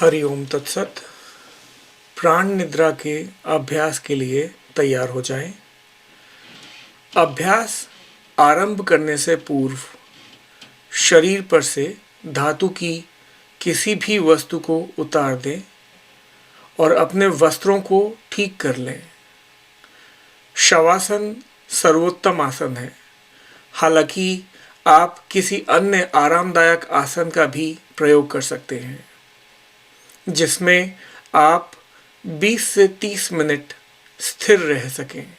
हरि ओम तत्सत। प्राण निद्रा के अभ्यास के लिए तैयार हो जाएं। अभ्यास आरंभ करने से पूर्व शरीर पर से धातु की किसी भी वस्तु को उतार दें और अपने वस्त्रों को ठीक कर लें। शवासन सर्वोत्तम आसन है। हालांकि आप किसी अन्य आरामदायक आसन का भी प्रयोग कर सकते हैं जिसमें आप 20 से 30 मिनट स्थिर रह सकें।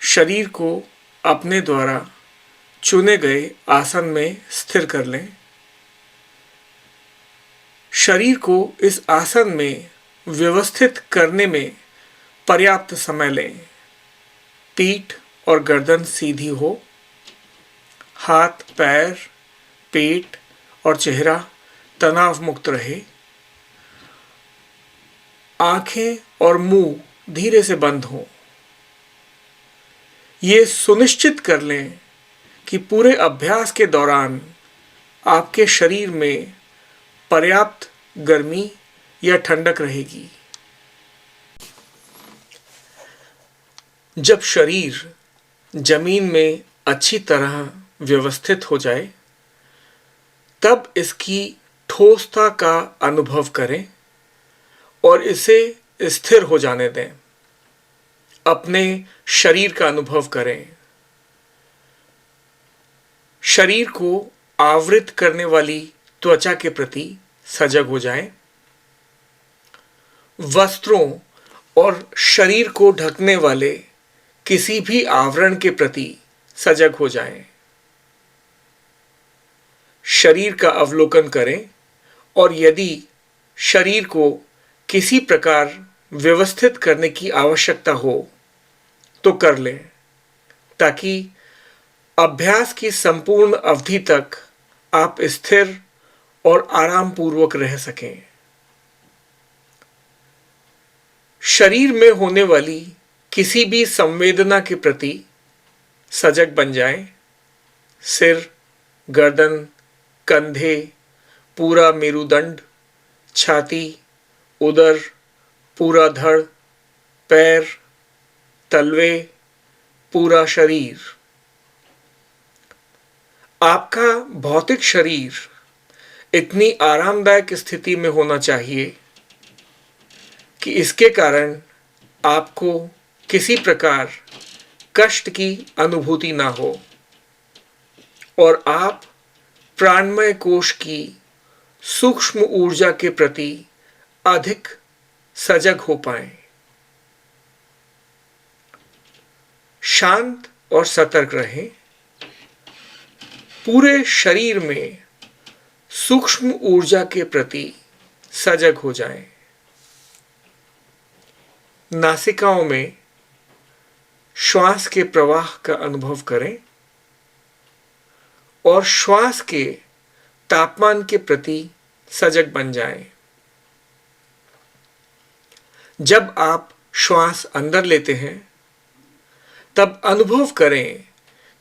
शरीर को अपने द्वारा चुने गए आसन में स्थिर कर लें। शरीर को इस आसन में व्यवस्थित करने में पर्याप्त समय लें। पीठ और गर्दन सीधी हो। हाथ, पैर, पेट और चेहरा तनाव मुक्त रहे। आंखें और मुंह धीरे से बंद हों। ये सुनिश्चित कर लें कि पूरे अभ्यास के दौरान आपके शरीर में पर्याप्त गर्मी या ठंडक रहेगी। जब शरीर जमीन में अच्छी तरह व्यवस्थित हो जाए तब इसकी ठोसता का अनुभव करें और इसे स्थिर हो जाने दें। अपने शरीर का अनुभव करें। शरीर को आवृत करने वाली त्वचा के प्रति सजग हो जाएं। वस्त्रों और शरीर को ढकने वाले किसी भी आवरण के प्रति सजग हो जाएं। शरीर का अवलोकन करें और यदि शरीर को किसी प्रकार व्यवस्थित करने की आवश्यकता हो तो कर लें ताकि अभ्यास की संपूर्ण अवधि तक आप स्थिर और आराम पूर्वक रह सकें। शरीर में होने वाली किसी भी संवेदना के प्रति सजग बन जाएं। सिर, गर्दन, कंधे, पूरा मेरुदंड, छाती, उदर, पूरा धड़, पैर, तलवे, पूरा शरीर। आपका भौतिक शरीर इतनी आरामदायक स्थिति में होना चाहिए कि इसके कारण आपको किसी प्रकार कष्ट की अनुभूति ना हो और आप प्राणमय कोश की सूक्ष्म ऊर्जा के प्रति अधिक सजग हो पाएं। शांत और सतर्क रहें। पूरे शरीर में सूक्ष्म ऊर्जा के प्रति सजग हो जाएं। नासिकाओं में श्वास के प्रवाह का अनुभव करें और श्वास के तापमान के प्रति सजग बन जाएं। जब आप श्वास अंदर लेते हैं तब अनुभव करें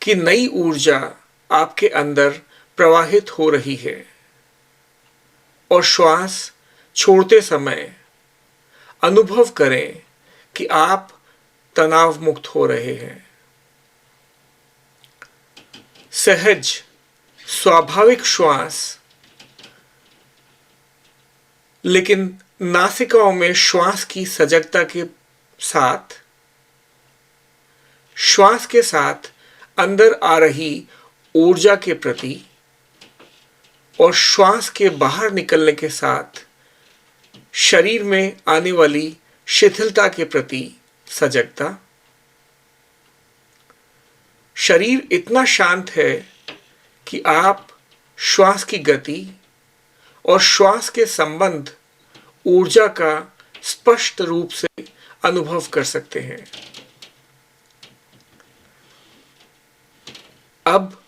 कि नई ऊर्जा आपके अंदर प्रवाहित हो रही है और श्वास छोड़ते समय अनुभव करें कि आप तनाव मुक्त हो रहे हैं। सहज स्वाभाविक श्वास, लेकिन नासिकाओं में श्वास की सजगता के साथ श्वास के साथ अंदर आ रही ऊर्जा के प्रति और श्वास के बाहर निकलने के साथ शरीर में आने वाली शिथिलता के प्रति सजगता। शरीर इतना शांत है कि आप श्वास की गति और श्वास के संबंध ऊर्जा का स्पष्ट रूप से अनुभव कर सकते हैं। अब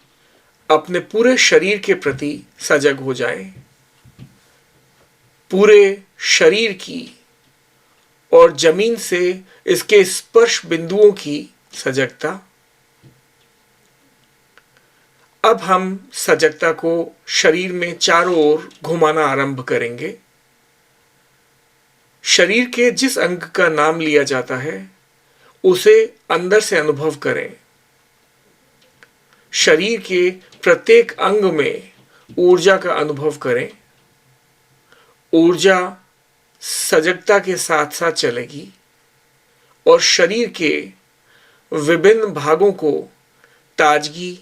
अपने पूरे शरीर के प्रति सजग हो जाएं। पूरे शरीर की और जमीन से इसके स्पर्श बिंदुओं की सजगता। अब हम सजगता को शरीर में चारों ओर घुमाना आरंभ करेंगे। शरीर के जिस अंग का नाम लिया जाता है उसे अंदर से अनुभव करें। शरीर के प्रत्येक अंग में ऊर्जा का अनुभव करें। ऊर्जा सजगता के साथ साथ चलेगी और शरीर के विभिन्न भागों को ताजगी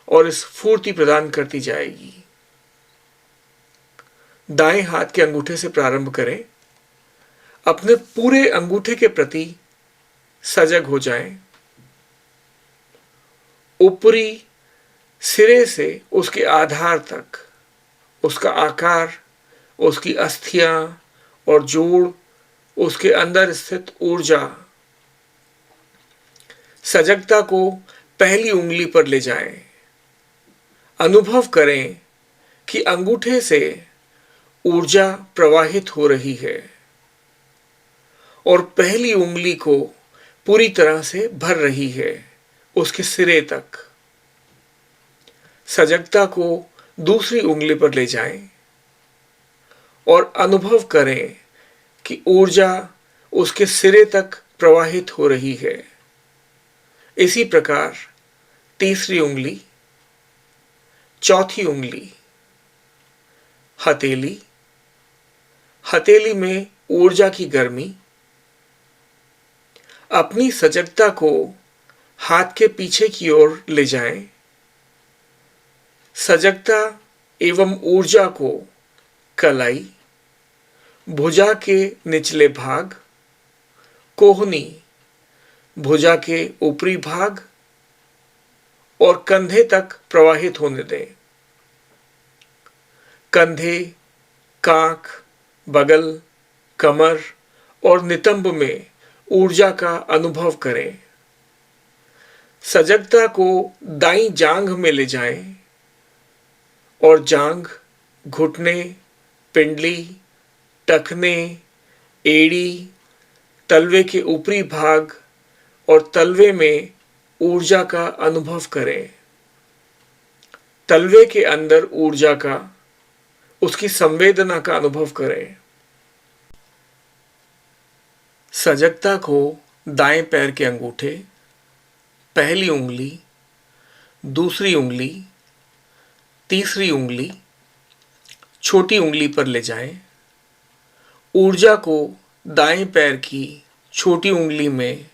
और स्फूर्ति प्रदान करती जाएगी। दाएं हाथ के अंगूठे से प्रारंभ करें। अपने पूरे अंगूठे के प्रति सजग हो जाएं। ऊपरी सिरे से उसके आधार तक उसका आकार, उसकी अस्थियां और जोड़, उसके अंदर स्थित ऊर्जा, सजगता को पहली उंगली पर ले जाएं। अनुभव करें कि अंगूठे से ऊर्जा प्रवाहित हो रही है और पहली उंगली को पूरी तरह से भर रही है उसके सिरे तक। सजगता को दूसरी उंगली पर ले जाएं और अनुभव करें कि ऊर्जा उसके सिरे तक प्रवाहित हो रही है। इसी प्रकार तीसरी उंगली, चौथी उंगली, हथेली, हथेली में ऊर्जा की गर्मी। अपनी सजगता को हाथ के पीछे की ओर ले जाएं। सजगता एवं ऊर्जा को कलाई, भुजा के निचले भाग, कोहनी, भुजा के ऊपरी भाग और कंधे तक प्रवाहित होने दें। कंधे, कांख, बगल, कमर और नितंब में ऊर्जा का अनुभव करें। सजगता को दाईं जांघ में ले जाएं और जांघ, घुटने, पिंडली, टखने, एड़ी, तलवे के ऊपरी भाग और तलवे में ऊर्जा का अनुभव करें। तलवे के अंदर ऊर्जा का, उसकी संवेदना का अनुभव करें। सजगता को दाएं पैर के अंगूठे, पहली उंगली, दूसरी उंगली, तीसरी उंगली, छोटी उंगली पर ले जाएं। ऊर्जा को दाएं पैर की छोटी उंगली में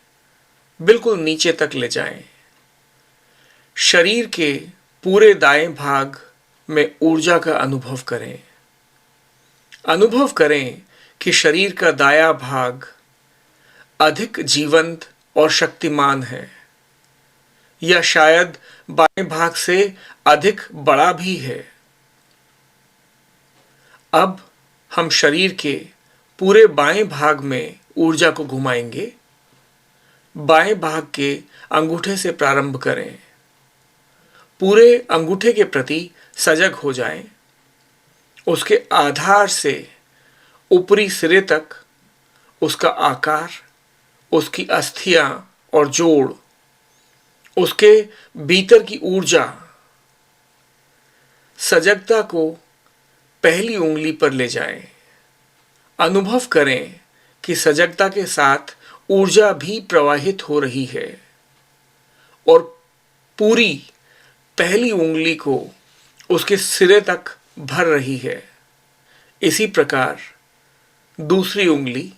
बिल्कुल नीचे तक ले जाएं। शरीर के पूरे दाएं भाग में ऊर्जा का अनुभव करें। अनुभव करें कि शरीर का दायां भाग अधिक जीवंत और शक्तिमान है, या शायद बाएं भाग से अधिक बड़ा भी है। अब हम शरीर के पूरे बाएं भाग में ऊर्जा को घुमाएंगे। बाएं भाग के अंगूठे से प्रारंभ करें। पूरे अंगूठे के प्रति सजग हो जाएं। उसके आधार से ऊपरी सिरे तक उसका आकार, उसकी अस्थियां और जोड़, उसके भीतर की ऊर्जा। सजगता को पहली उंगली पर ले जाएं। अनुभव करें कि सजगता के साथ ऊर्जा भी प्रवाहित हो रही है और पूरी पहली उंगली को उसके सिरे तक भर रही है। इसी प्रकार दूसरी उंगली,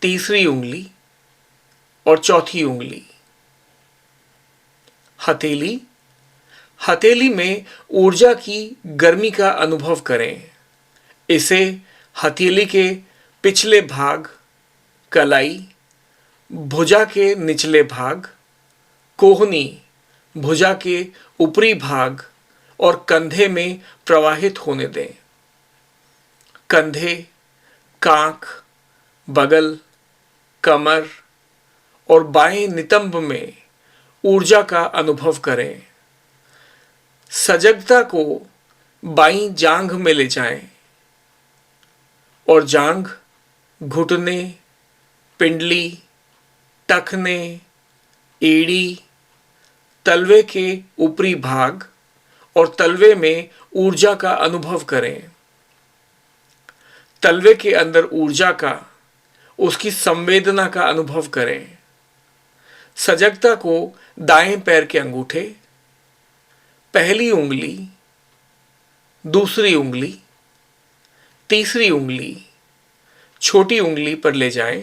तीसरी उंगली और चौथी उंगली। हथेली, हथेली में ऊर्जा की गर्मी का अनुभव करें। इसे हथेली के पिछले भाग, कलाई, भुजा के निचले भाग, कोहनी, भुजा के ऊपरी भाग और कंधे में प्रवाहित होने दें। कंधे, कांख, बगल, कमर और बाएं नितंब में ऊर्जा का अनुभव करें। सजगता को बाईं जांघ में ले जाएं और जांघ, घुटने, पिंडली, टखने, एड़ी, तलवे के ऊपरी भाग और तलवे में ऊर्जा का अनुभव करें। तलवे के अंदर ऊर्जा का, उसकी संवेदना का अनुभव करें। सजगता को दाएं पैर के अंगूठे, पहली उंगली, दूसरी उंगली, तीसरी उंगली, छोटी उंगली पर ले जाएं।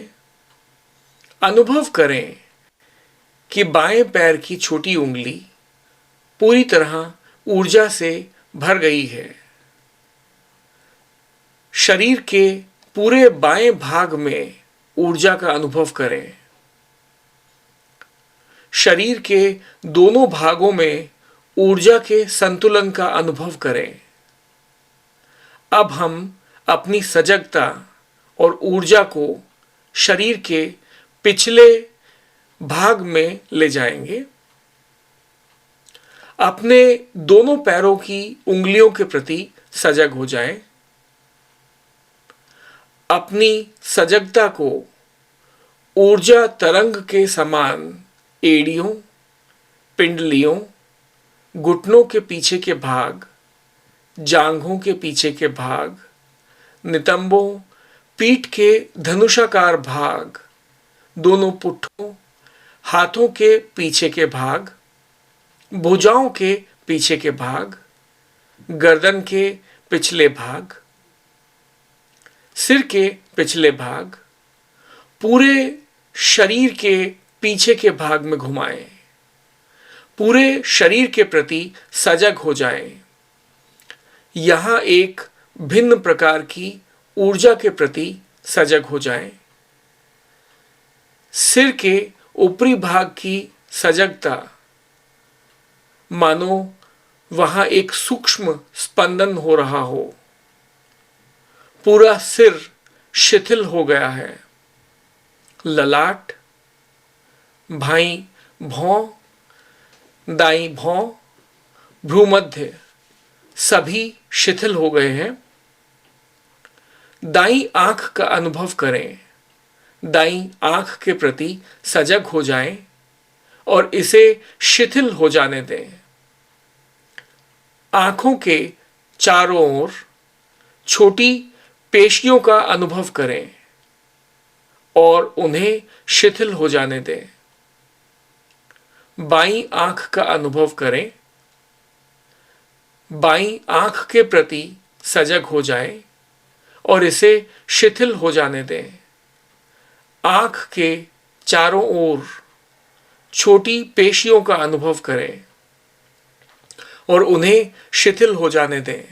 अनुभव करें कि बाएं पैर की छोटी उंगली पूरी तरह ऊर्जा से भर गई है। शरीर के पूरे बाएं भाग में ऊर्जा का अनुभव करें। शरीर के दोनों भागों में ऊर्जा के संतुलन का अनुभव करें। अब हम अपनी सजगता और ऊर्जा को शरीर के पिछले भाग में ले जाएंगे। अपने दोनों पैरों की उंगलियों के प्रति सजग हो जाएं। अपनी सजगता को ऊर्जा तरंग के समान एड़ियों, पिंडलियों, घुटनों के पीछे के भाग, जांघों के पीछे के भाग, नितंबों, पीठ के धनुषाकार भाग, दोनों पुट्ठों, हाथों के पीछे के भाग, भुजाओं के पीछे के भाग, गर्दन के पिछले भाग, सिर के पिछले भाग, पूरे शरीर के पीछे के भाग में घुमाएं। पूरे शरीर के प्रति सजग हो जाएं। यहां एक भिन्न प्रकार की ऊर्जा के प्रति सजग हो जाएं। सिर के ऊपरी भाग की सजगता मानो वहां एक सूक्ष्म स्पंदन हो रहा हो। पूरा सिर शिथिल हो गया है। ललाट, बाईं भौं, दाईं भौं, भ्रूमध्य सभी शिथिल हो गए हैं। दाईं आंख का अनुभव करें। दाईं आंख के प्रति सजग हो जाएं और इसे शिथिल हो जाने दें। आंखों के चारों ओर छोटी पेशियों का अनुभव करें और उन्हें शिथिल हो जाने दें। बाईं आंख का अनुभव करें। बाईं आंख के प्रति सजग हो जाएं और इसे शिथिल हो जाने दें। आंख के चारों ओर छोटी पेशियों का अनुभव करें और उन्हें शिथिल हो जाने दें।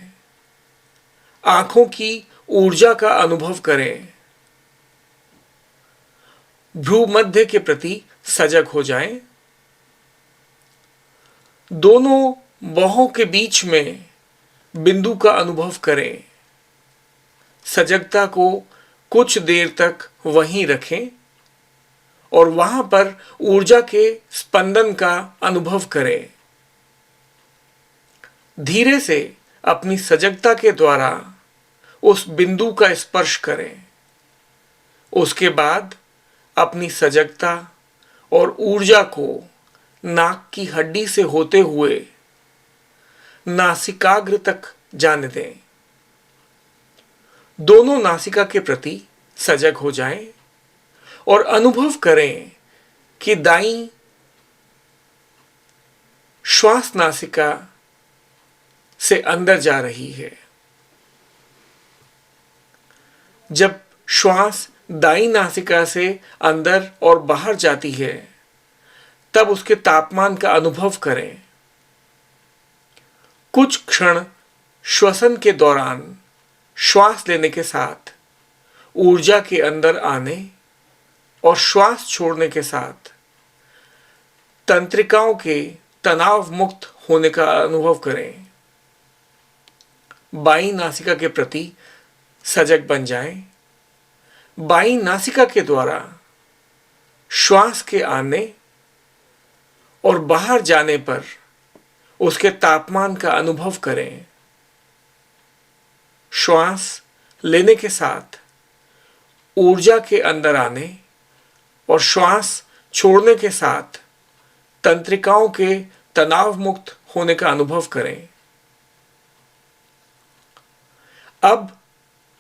आंखों की ऊर्जा का अनुभव करें। भ्रूमध्य के प्रति सजग हो जाएं। दोनों बाहों के बीच में बिंदु का अनुभव करें। सजगता को कुछ देर तक वहीं रखें और वहां पर ऊर्जा के स्पंदन का अनुभव करें। धीरे से अपनी सजगता के द्वारा उस बिंदु का स्पर्श करें। उसके बाद अपनी सजगता और ऊर्जा को नाक की हड्डी से होते हुए नासिकाग्र तक जाने दें। दोनों नासिका के प्रति सजग हो जाएं और अनुभव करें कि दाईं श्वास नासिका से अंदर जा रही है। जब श्वास दाईं नासिका से अंदर और बाहर जाती है तब उसके तापमान का अनुभव करें। कुछ क्षण श्वसन के दौरान श्वास लेने के साथ ऊर्जा के अंदर आने और श्वास छोड़ने के साथ तंत्रिकाओं के तनाव मुक्त होने का अनुभव करें। बाईं नासिका के प्रति सजग बन जाएं। बाईं नासिका के द्वारा श्वास के आने और बाहर जाने पर उसके तापमान का अनुभव करें। श्वास लेने के साथ ऊर्जा के अंदर आने और श्वास छोड़ने के साथ तंत्रिकाओं के तनाव मुक्त होने का अनुभव करें। अब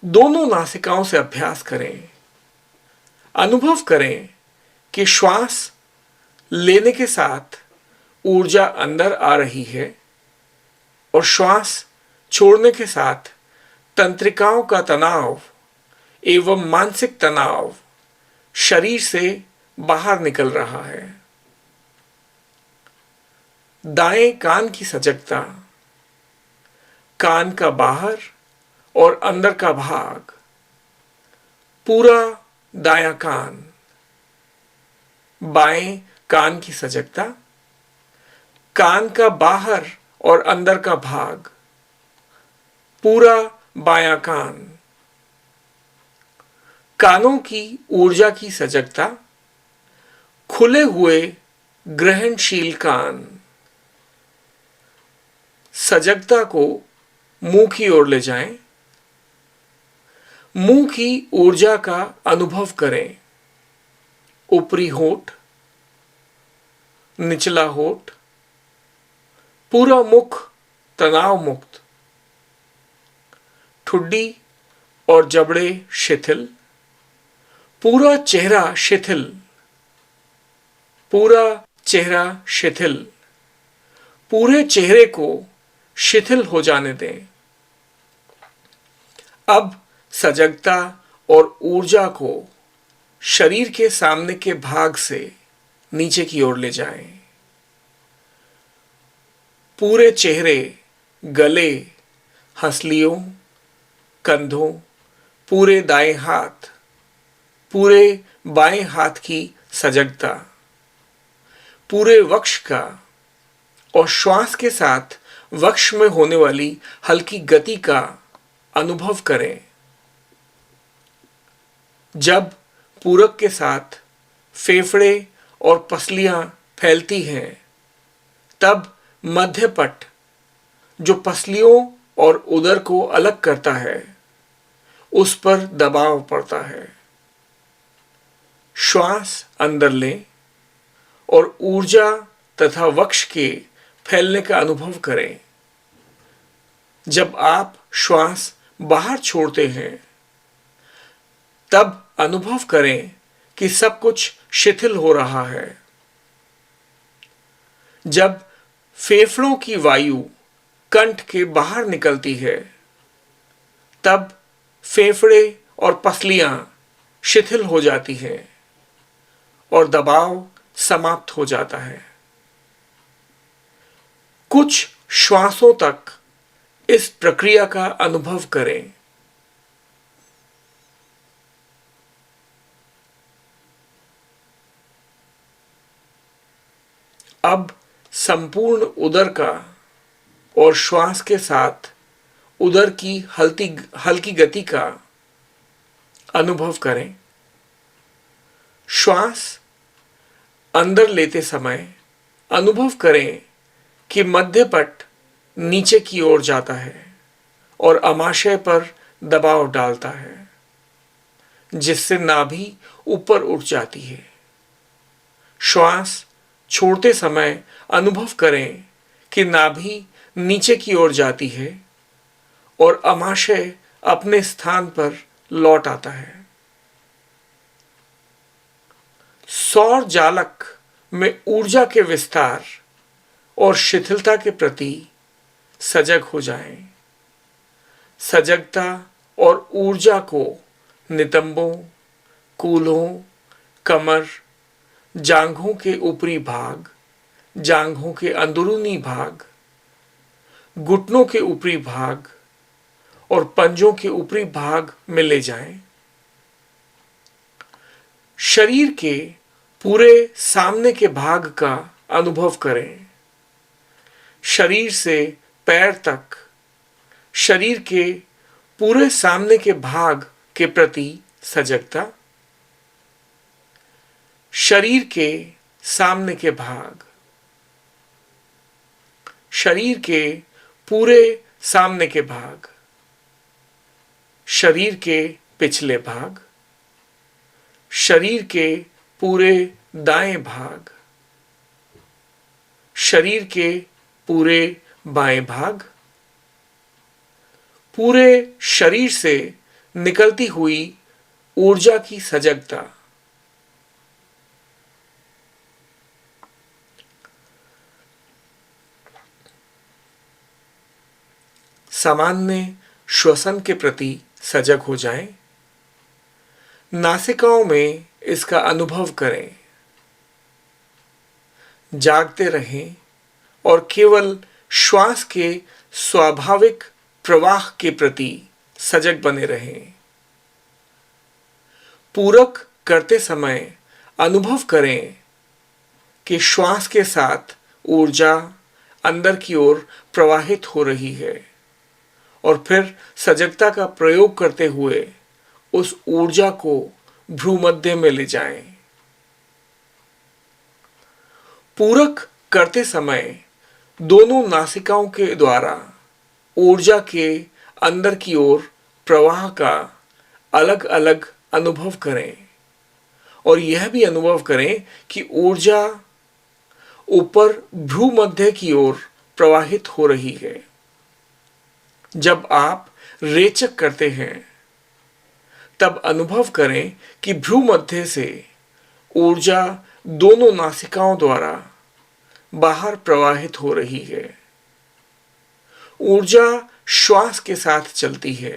दोनों नासिकाओं से अभ्यास करें। अनुभव करें कि श्वास लेने के साथ ऊर्जा अंदर आ रही है और श्वास छोड़ने के साथ तंत्रिकाओं का तनाव एवं मानसिक तनाव शरीर से बाहर निकल रहा है। दाएं कान की सजगता, कान का बाहर और अंदर का भाग, पूरा दायां कान। बाएं कान की सजगता, कान का बाहर और अंदर का भाग, पूरा बायां कान। कानों की ऊर्जा की सजगता, खुले हुए ग्रहणशील कान। सजगता को मुंह की ओर ले जाएं। मुंह की ऊर्जा का अनुभव करें। ऊपरी होठ, निचला होठ, पूरा मुख तनाव मुक्त। ठुड्डी और जबड़े शिथिल, पूरा चेहरा शिथिल, पूरा चेहरा शिथिल। पूरे चेहरे को शिथिल हो जाने दें। अब सजगता और ऊर्जा को शरीर के सामने के भाग से नीचे की ओर ले जाएं। पूरे चेहरे, गले, हंसलियों, कंधों, पूरे दाएं हाथ, पूरे बाएं हाथ की सजगता, पूरे वक्ष का और श्वास के साथ वक्ष में होने वाली हल्की गति का अनुभव करें। जब पूरक के साथ फेफड़े और पसलियां फैलती हैं, तब मध्यपट, जो पसलियों और उदर को अलग करता है, उस पर दबाव पड़ता है। श्वास अंदर लें और ऊर्जा तथा वक्ष के फैलने का अनुभव करें। जब आप श्वास बाहर छोड़ते हैं, तब अनुभव करें कि सब कुछ शिथिल हो रहा है। जब फेफड़ों की वायु कंठ के बाहर निकलती है, तब फेफड़े और पसलियां शिथिल हो जाती हैं और दबाव समाप्त हो जाता है। कुछ श्वासों तक इस प्रक्रिया का अनुभव करें। अब संपूर्ण उदर का और श्वास के साथ उदर की हल्की गति का अनुभव करें। श्वास अंदर लेते समय अनुभव करें कि मध्यपट नीचे की ओर जाता है और अमाशय पर दबाव डालता है, जिससे नाभि ऊपर उठ जाती है। श्वास छोड़ते समय अनुभव करें कि नाभि नीचे की ओर जाती है और अमाशय अपने स्थान पर लौट आता है। सौर जालक में ऊर्जा के विस्तार और शिथिलता के प्रति सजग हो जाएं। सजगता और ऊर्जा को नितंबों, कूल्हों, कमर, जांघों के ऊपरी भाग, जांघों के अंदरूनी भाग, घुटनों के ऊपरी भाग और पंजों के ऊपरी भाग में ले जाएं। शरीर के पूरे सामने के भाग का अनुभव करें। शरीर से पैर तक शरीर के पूरे सामने के भाग के प्रति सजगता। शरीर के सामने के भाग, शरीर के पूरे सामने के भाग, शरीर के पिछले भाग, शरीर के पूरे दाएं भाग, शरीर के पूरे बाएं भाग, पूरे शरीर से निकलती हुई ऊर्जा की सजगता। सामान्य श्वसन के प्रति सजग हो जाएं। नासिकाओं में इसका अनुभव करें। जागते रहें और केवल श्वास के स्वाभाविक प्रवाह के प्रति सजग बने रहें। पूरक करते समय अनुभव करें कि श्वास के साथ ऊर्जा अंदर की ओर प्रवाहित हो रही है और फिर सजगता का प्रयोग करते हुए उस ऊर्जा को भ्रूमध्य में ले जाएं। पूरक करते समय दोनों नासिकाओं के द्वारा ऊर्जा के अंदर की ओर प्रवाह का अलग अलग अनुभव करें और यह भी अनुभव करें कि ऊर्जा ऊपर भ्रूमध्य की ओर प्रवाहित हो रही है। जब आप रेचक करते हैं तब अनुभव करें कि भ्रूमध्य से ऊर्जा दोनों नासिकाओं द्वारा बाहर प्रवाहित हो रही है। ऊर्जा श्वास के साथ चलती है,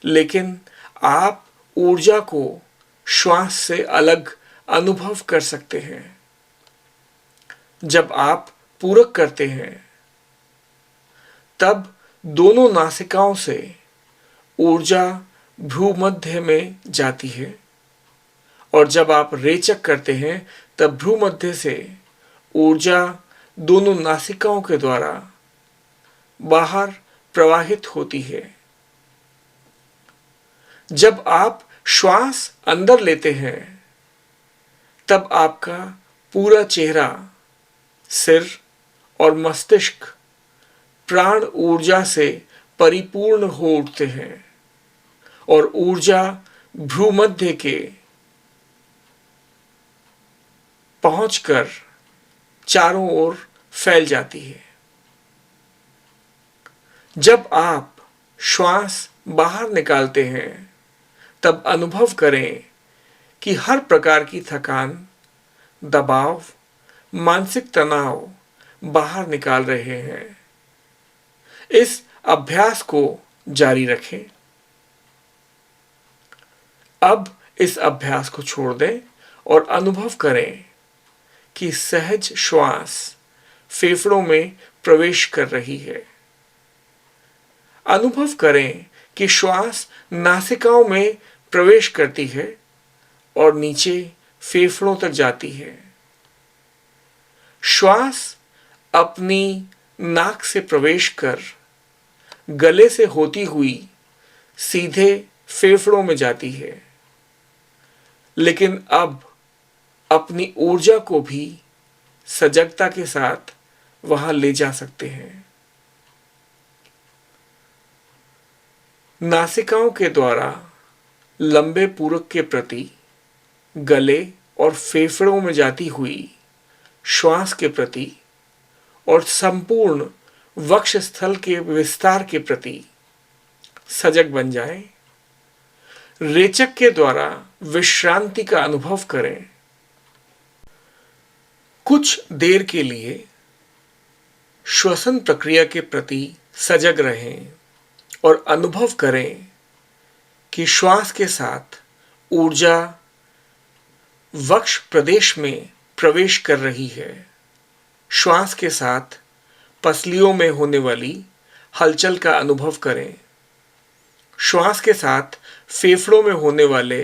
लेकिन आप ऊर्जा को श्वास से अलग अनुभव कर सकते हैं। जब आप पूरक करते हैं तब दोनों नासिकाओं से ऊर्जा भ्रूमध्य में जाती है और जब आप रेचक करते हैं तब भ्रूमध्य से ऊर्जा दोनों नासिकाओं के द्वारा बाहर प्रवाहित होती है। जब आप श्वास अंदर लेते हैं तब आपका पूरा चेहरा, सिर और मस्तिष्क प्राण ऊर्जा से परिपूर्ण हो उठते हैं और ऊर्जा भ्रूमध्य के पहुंचकर चारों ओर फैल जाती है। जब आप श्वास बाहर निकालते हैं तब अनुभव करें कि हर प्रकार की थकान, दबाव, मानसिक तनाव बाहर निकाल रहे हैं। इस अभ्यास को जारी रखें। अब इस अभ्यास को छोड़ दें और अनुभव करें कि सहज श्वास फेफड़ों में प्रवेश कर रही है। अनुभव करें कि श्वास नासिकाओं में प्रवेश करती है और नीचे फेफड़ों तक जाती है। श्वास अपनी नाक से प्रवेश कर गले से होती हुई सीधे फेफड़ों में जाती है, लेकिन अब अपनी ऊर्जा को भी सजगता के साथ वहां ले जा सकते हैं। नासिकाओं के द्वारा लंबे पूरक के प्रति गले और फेफड़ों में जाती हुई श्वास के प्रति और संपूर्ण वक्षस्थल के विस्तार के प्रति सजग बन जाएं। रेचक के द्वारा विश्रांति का अनुभव करें। कुछ देर के लिए श्वसन प्रक्रिया के प्रति सजग रहें और अनुभव करें कि श्वास के साथ ऊर्जा वक्ष प्रदेश में प्रवेश कर रही है। श्वास के साथ पसलियों में होने वाली हलचल का अनुभव करें। श्वास के साथ फेफड़ों में होने वाले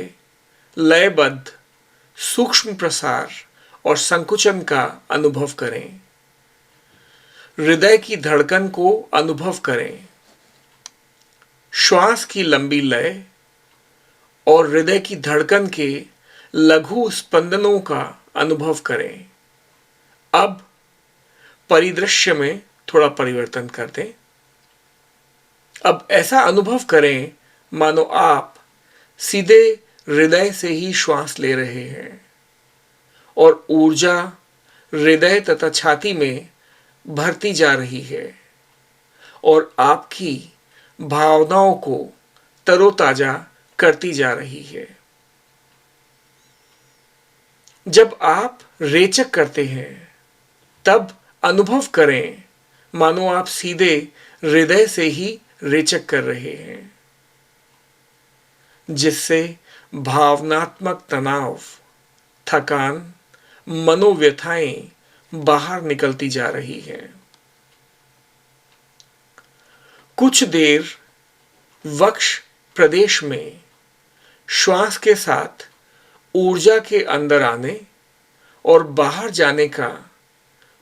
लयबद्ध सूक्ष्म प्रसार और संकुचन का अनुभव करें। हृदय की धड़कन को अनुभव करें। श्वास की लंबी लय और हृदय की धड़कन के लघु स्पंदनों का अनुभव करें। अब परिदृश्य में थोड़ा परिवर्तन कर दें। अब ऐसा अनुभव करें मानो आप सीधे हृदय से ही श्वास ले रहे हैं और ऊर्जा हृदय तथा छाती में भरती जा रही है और आपकी भावनाओं को तरोताजा करती जा रही है। जब आप रेचक करते हैं तब अनुभव करें मानो आप सीधे हृदय से ही रेचक कर रहे हैं, जिससे भावनात्मक तनाव, थकान, मनोव्यथाएं बाहर निकलती जा रही हैं। कुछ देर वक्ष प्रदेश में श्वास के साथ ऊर्जा के अंदर आने और बाहर जाने का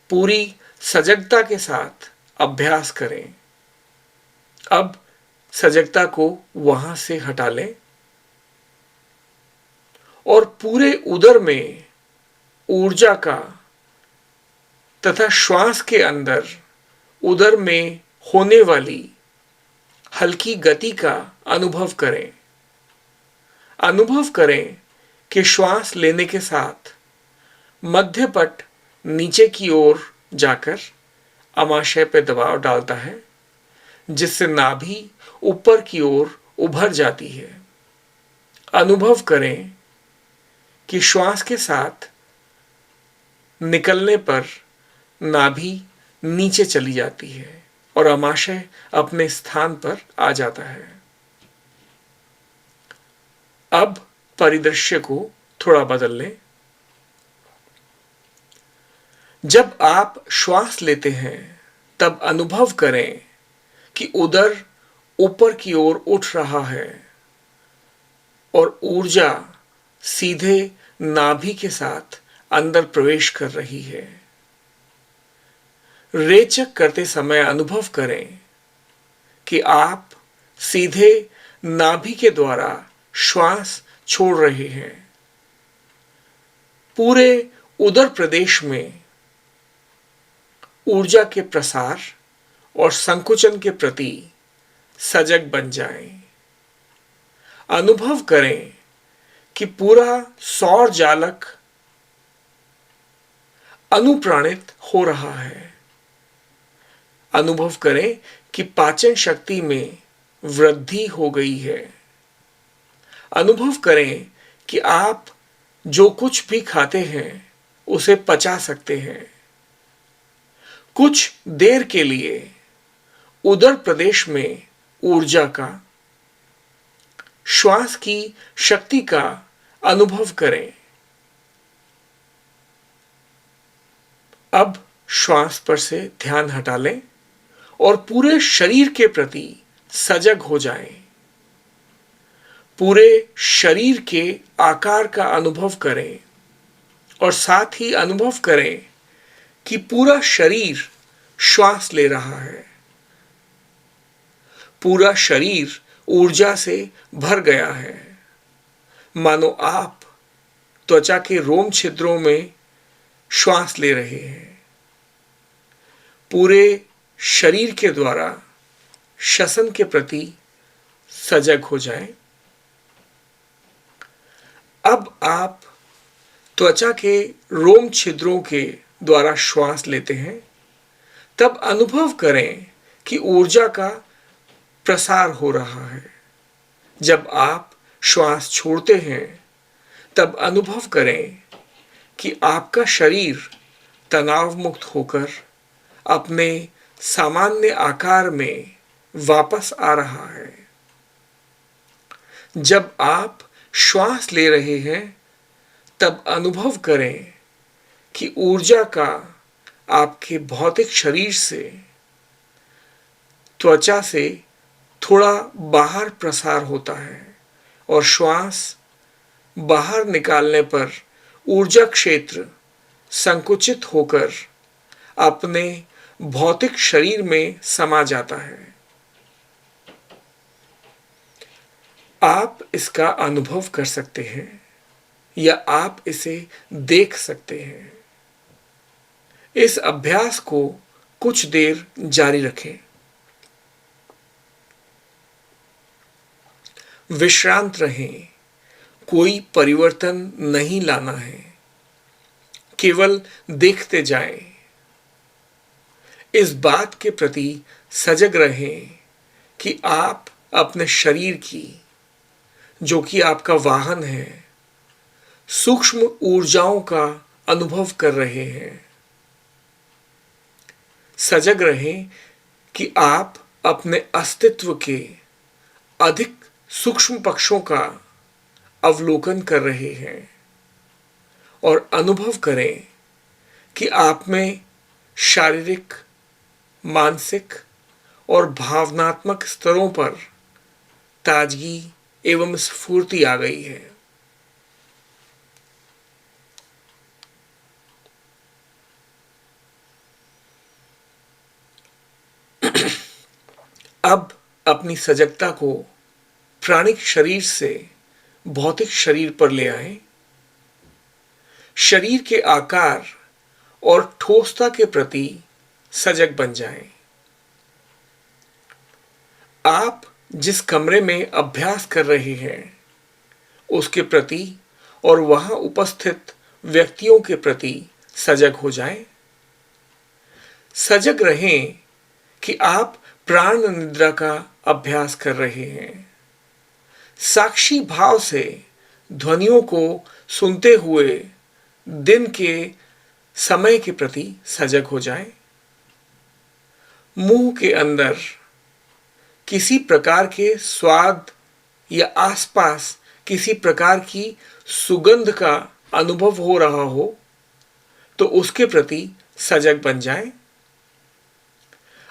पूरी सजगता के साथ अभ्यास करें। अब सजगता को वहां से हटा लें और पूरे उदर में ऊर्जा का तथा श्वास के अंदर उदर में होने वाली हल्की गति का अनुभव करें। अनुभव करें कि श्वास लेने के साथ मध्यपट नीचे की ओर जाकर आमाशय पर दबाव डालता है, जिससे नाभि ऊपर की ओर उभर जाती है। अनुभव करें कि श्वास के साथ निकलने पर नाभि नीचे चली जाती है और आमाशय अपने स्थान पर आ जाता है। अब परिदृश्य को थोड़ा बदल लें। जब आप श्वास लेते हैं तब अनुभव करें कि उदर ऊपर की ओर उठ रहा है और ऊर्जा सीधे नाभि के साथ अंदर प्रवेश कर रही है। रेचक करते समय अनुभव करें कि आप सीधे नाभि के द्वारा श्वास छोड़ रहे हैं। पूरे उदर प्रदेश में ऊर्जा के प्रसार और संकुचन के प्रति सजग बन जाएं। अनुभव करें कि पूरा सौर जालक अनुप्राणित हो रहा है। अनुभव करें कि पाचन शक्ति में वृद्धि हो गई है। अनुभव करें कि आप जो कुछ भी खाते हैं उसे पचा सकते हैं। कुछ देर के लिए उदर प्रदेश में ऊर्जा का, श्वास की शक्ति का अनुभव करें। अब श्वास पर से ध्यान हटा लें और पूरे शरीर के प्रति सजग हो जाएं। पूरे शरीर के आकार का अनुभव करें और साथ ही अनुभव करें कि पूरा शरीर श्वास ले रहा है। पूरा शरीर ऊर्जा से भर गया है, मानो आप त्वचा के रोम छिद्रों में श्वास ले रहे हैं। पूरे शरीर के द्वारा श्वसन के प्रति सजग हो जाएं। अब आप त्वचा के रोम छिद्रों के द्वारा श्वास लेते हैं, तब अनुभव करें कि ऊर्जा का प्रसार हो रहा है। जब आप श्वास छोड़ते हैं तब अनुभव करें कि आपका शरीर तनाव मुक्त होकर अपने सामान्य आकार में वापस आ रहा है। जब आप श्वास ले रहे हैं तब अनुभव करें कि ऊर्जा का आपके भौतिक शरीर से, त्वचा से थोड़ा बाहर प्रसार होता है और श्वास बाहर निकालने पर ऊर्जा क्षेत्र संकुचित होकर अपने भौतिक शरीर में समा जाता है। आप इसका अनुभव कर सकते हैं या आप इसे देख सकते हैं। इस अभ्यास को कुछ देर जारी रखें। विश्रांत रहें, कोई परिवर्तन नहीं लाना है, केवल देखते जाएं। इस बात के प्रति सजग रहें कि आप अपने शरीर की, जो कि आपका वाहन है, सूक्ष्म ऊर्जाओं का अनुभव कर रहे हैं। सजग रहें कि आप अपने अस्तित्व के अधिक सूक्ष्म पक्षों का अवलोकन कर रहे हैं और अनुभव करें कि आप में शारीरिक, मानसिक और भावनात्मक स्तरों पर ताजगी एवं स्फूर्ति आ गई है। अब अपनी सजगता को प्राणिक शरीर से भौतिक शरीर पर ले आएं। शरीर के आकार और ठोसता के प्रति सजग बन जाएं। आप जिस कमरे में अभ्यास कर रहे हैं उसके प्रति और वहां उपस्थित व्यक्तियों के प्रति सजग हो जाएं। सजग रहें कि आप प्राण निद्रा का अभ्यास कर रहे हैं। साक्षी भाव से ध्वनियों को सुनते हुए दिन के समय के प्रति सजग हो जाएं। मुंह के अंदर किसी प्रकार के स्वाद या आसपास किसी प्रकार की सुगंध का अनुभव हो रहा हो तो उसके प्रति सजग बन जाएं।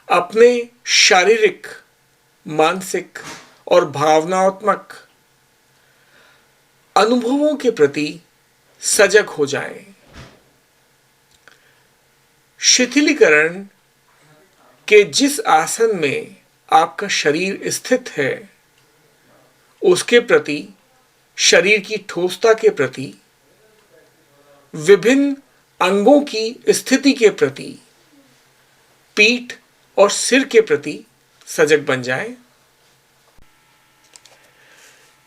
अपने शारीरिक, मानसिक और भावनात्मक अनुभवों के प्रति सजग हो जाएं। शिथिलीकरण के जिस आसन में आपका शरीर स्थित है उसके प्रति, शरीर की ठोसता के प्रति, विभिन्न अंगों की स्थिति के प्रति, पीठ और सिर के प्रति सजग बन जाएं।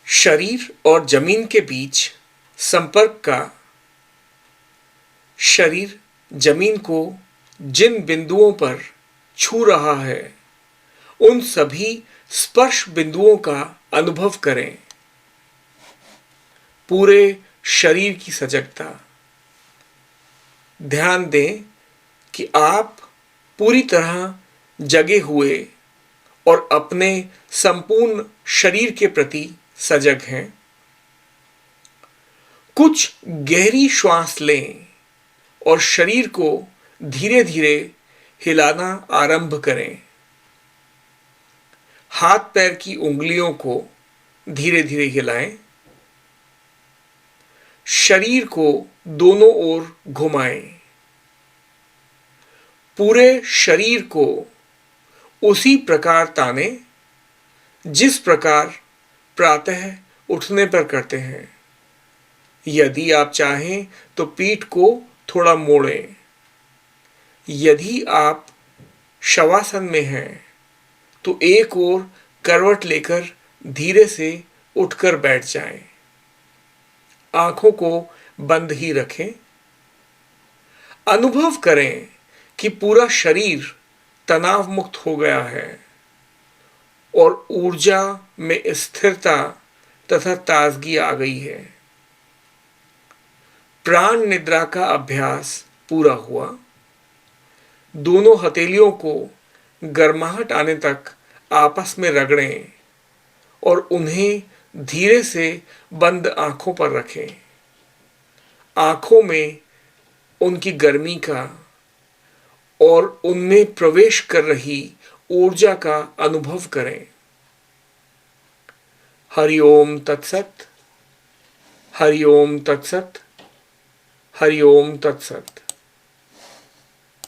शरीर और जमीन के बीच संपर्क का, शरीर जमीन को जिन बिंदुओं पर छू रहा है उन सभी स्पर्श बिंदुओं का अनुभव करें। पूरे शरीर की सजगता। ध्यान दें कि आप पूरी तरह जगे हुए और अपने संपूर्ण शरीर के प्रति सजग हैं। कुछ गहरी श्वास लें और शरीर को धीरे धीरे हिलाना आरंभ करें। हाथ पैर की उंगलियों को धीरे धीरे हिलाएं। शरीर को दोनों ओर घुमाएं। पूरे शरीर को उसी प्रकार ताने जिस प्रकार प्रातः उठने पर करते हैं। यदि आप चाहें तो पीठ को थोड़ा मोड़ें। यदि आप शवासन में हैं तो एक ओर करवट लेकर धीरे से उठकर बैठ जाएं। आंखों को बंद ही रखें। अनुभव करें कि पूरा शरीर तनाव मुक्त हो गया है और ऊर्जा में स्थिरता तथा ताजगी आ गई है। प्राण निद्रा का अभ्यास पूरा हुआ। दोनों हथेलियों को गर्माहट आने तक आपस में रगड़ें और उन्हें धीरे से बंद आंखों पर रखें। आंखों में उनकी गर्मी का और उनमें प्रवेश कर रही ऊर्जा का अनुभव करें। हरि ओम तत्सत। हरि ओम तत्सत। हरि ओम तत्सत।